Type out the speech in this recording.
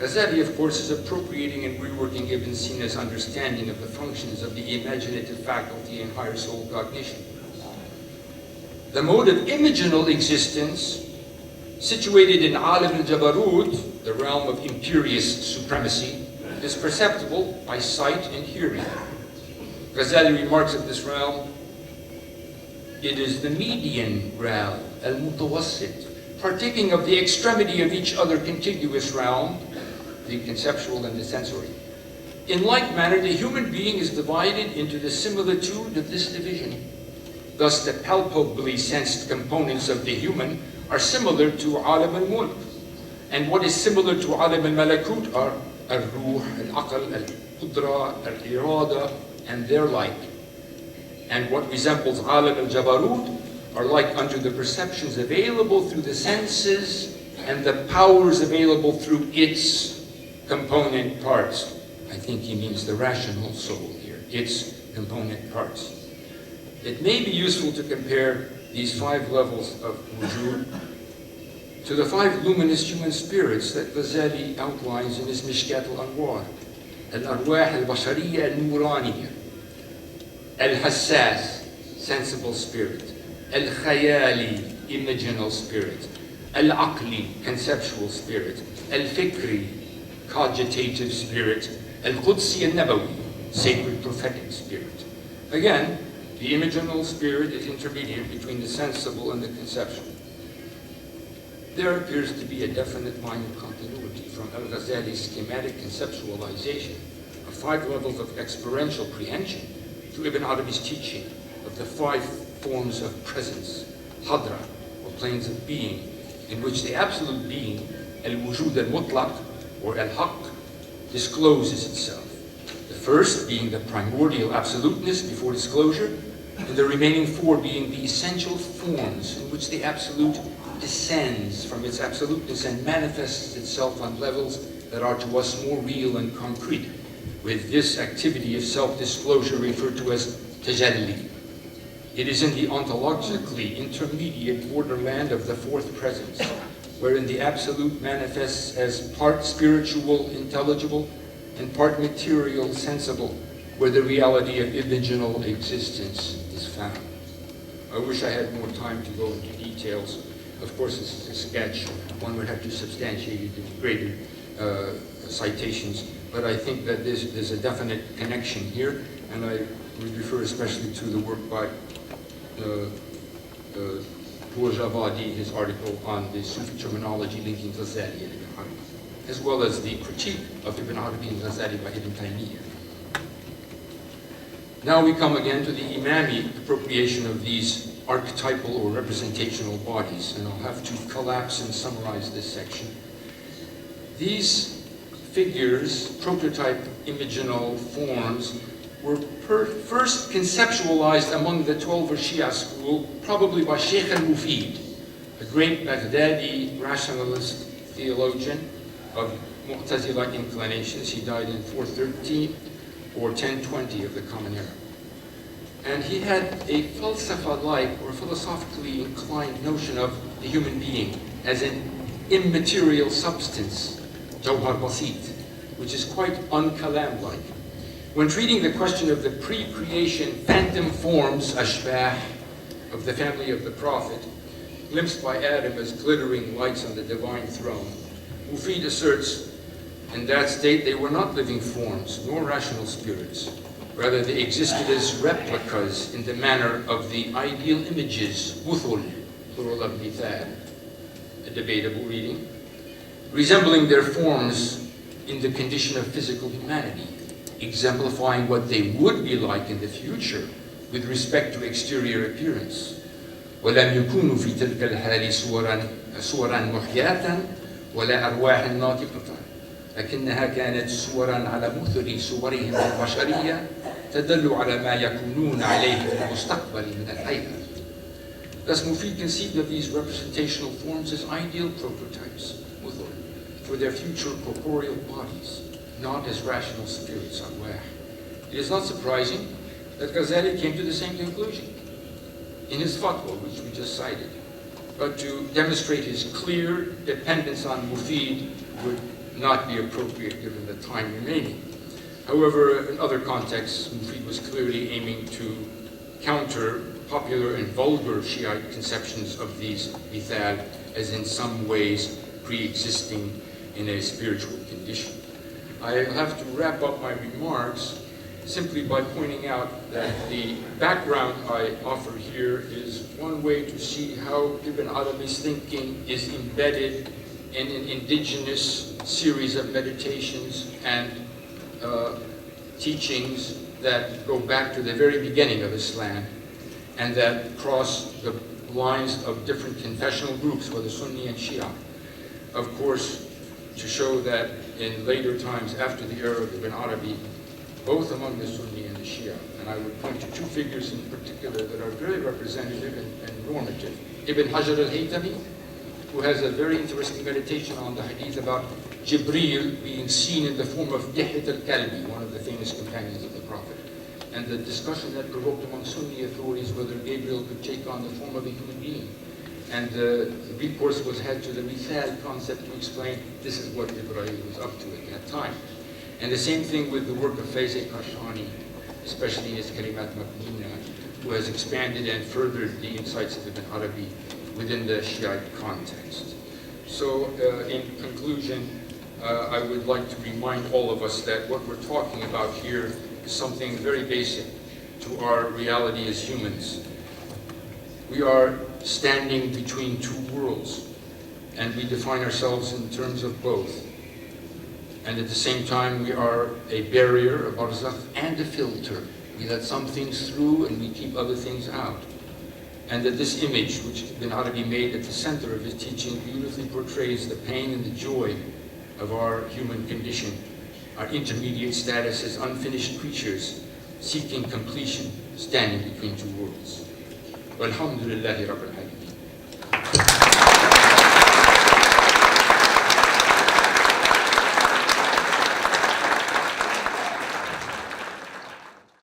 Ghazali, of course, is appropriating and reworking Ibn Sina's understanding of the functions of the imaginative faculty and higher soul cognition. The mode of imaginal existence, situated in Alam al-Jabarut, the realm of imperious supremacy, is perceptible by sight and hearing. Ghazali remarks of this realm, it is the median realm, al-Mutawassit, partaking of the extremity of each other contiguous realm, the conceptual and the sensory. In like manner, the human being is divided into the similitude of this division. Thus, the palpably sensed components of the human are similar to Alam al-Mulk, and what is similar to Alam al-Malakut are al-Ruh, al-Aql, al-Qudra, al-Irada, and their like. And what resembles Alam al-Jabarut are like unto the perceptions available through the senses and the powers available through its component parts. I think he means the rational soul here, its component parts. It may be useful to compare these 5 levels of wujud to the 5 luminous human spirits that Ghazali outlines in his Mishkat al-Anwar. Al-Arwah al-Bashariyya al-Nuraniyya, Al-Hassas, sensible spirit, Al-Khayali, imaginal spirit, Al-Aqli, conceptual spirit, Al-Fikri, cogitative spirit, Al-Qudsi al-Nabawi, sacred prophetic spirit. Again, the imaginal spirit is intermediate between the sensible and the conceptual. There appears to be a definite line of continuity from Al-Ghazali's schematic conceptualization of 5 levels of experiential prehension to Ibn Arabi's teaching of the 5 forms of presence, hadra, or planes of being, in which the absolute being, al-wujud al-mutlaq, or al-haq, discloses itself. The first being the primordial absoluteness before disclosure, and the remaining 4 being the essential forms in which the absolute descends from its absoluteness and manifests itself on levels that are to us more real and concrete, with this activity of self-disclosure referred to as tajalli. It is in the ontologically intermediate borderland of the 4th presence, wherein the absolute manifests as part spiritual, intelligible, and part material, sensible, where the reality of imaginal existence is found. I wish I had more time to go into details. Of course, this is a sketch. One would have to substantiate it in greater citations, but I think that there's a definite connection here, and I would refer especially to the work by Bourjavadi, his article on the Sufi terminology linking Ghazali and Ibn Arabi, as well as the critique of Ibn Arabi and Ghazali by Ibn Taymiyyah. Now we come again to the Imami appropriation of these archetypal or representational bodies, and I'll have to collapse and summarize this section. These figures, prototype imaginal forms, were first conceptualized among the 12 Shia school, probably by Sheikh al-Mufid, a great Baghdadi rationalist theologian of Mu'tazila inclinations. He died in 413 or 1020 of the Common Era. And he had a falsafa-like or philosophically inclined notion of the human being as an immaterial substance, jawhar basit, which is quite un-kalam-like. When treating the question of the pre-creation phantom forms, ashbah, of the family of the Prophet, glimpsed by Adam as glittering lights on the divine throne, Mufid asserts, in that state they were not living forms, nor rational spirits. Rather, they existed as replicas in the manner of the ideal images, muthul, plural of mithal, a debatable reading, resembling their forms in the condition of physical humanity, exemplifying what they would be like in the future with respect to exterior appearance. وَلَمْ يَكُونُوا فِي تِلْكَ الْحَالِ صُوَرًا مُحْيَاةً وَلَا أَرْوَاحًا نَاطِقَةً لكنها كانت صورا على مثل صورهم البشرية تدل على ما يكونون عليه في المستقبل من الهيئة. Thus, Mufid conceived of these representational forms as ideal prototypes for their future corporeal bodies, not as rational spirits, arwah. It is not surprising that Ghazali came to the same conclusion in his fatwa, which we just cited. But to demonstrate his clear dependence on Mufid would not be appropriate given the time remaining. However, in other contexts, Mufid was clearly aiming to counter popular and vulgar Shiite conceptions of these mithal as in some ways pre-existing in a spiritual condition. I have to wrap up my remarks simply by pointing out that the background I offer here is one way to see how Ibn Arabi's thinking is embedded in an indigenous series of meditations and teachings that go back to the very beginning of Islam and that cross the lines of different confessional groups, whether Sunni and Shia. Of course, to show that in later times after the era of Ibn Arabi, both among the Sunni and the Shia, and I would point to two figures in particular that are very representative and normative. Ibn Hajar al-Haytami, who has a very interesting meditation on the hadith about Jibreel being seen in the form of Dihya al-Kalbi, one of the famous companions of the Prophet. And the discussion that provoked among Sunni authorities whether Gabriel could take on the form of a human being. And the recourse was had to the mithal concept to explain this is what Ibrahim was up to at that time. And the same thing with the work of Faiz Kashani, especially his Kalimat Maqnina, who has expanded and furthered the insights of Ibn Arabi within the Shiite context. So in conclusion, I would like to remind all of us that what we're talking about here is something very basic to our reality as humans. We are standing between two worlds, and we define ourselves in terms of both. And at the same time, we are a barrier, a barzakh, and a filter. We let some things through and we keep other things out. And that this image, which Ibn Arabi made at the center of his teaching, beautifully portrays the pain and the joy of our human condition, our intermediate status as unfinished creatures, seeking completion, standing between two worlds. Walhamdulillahi Rabbil Alamin.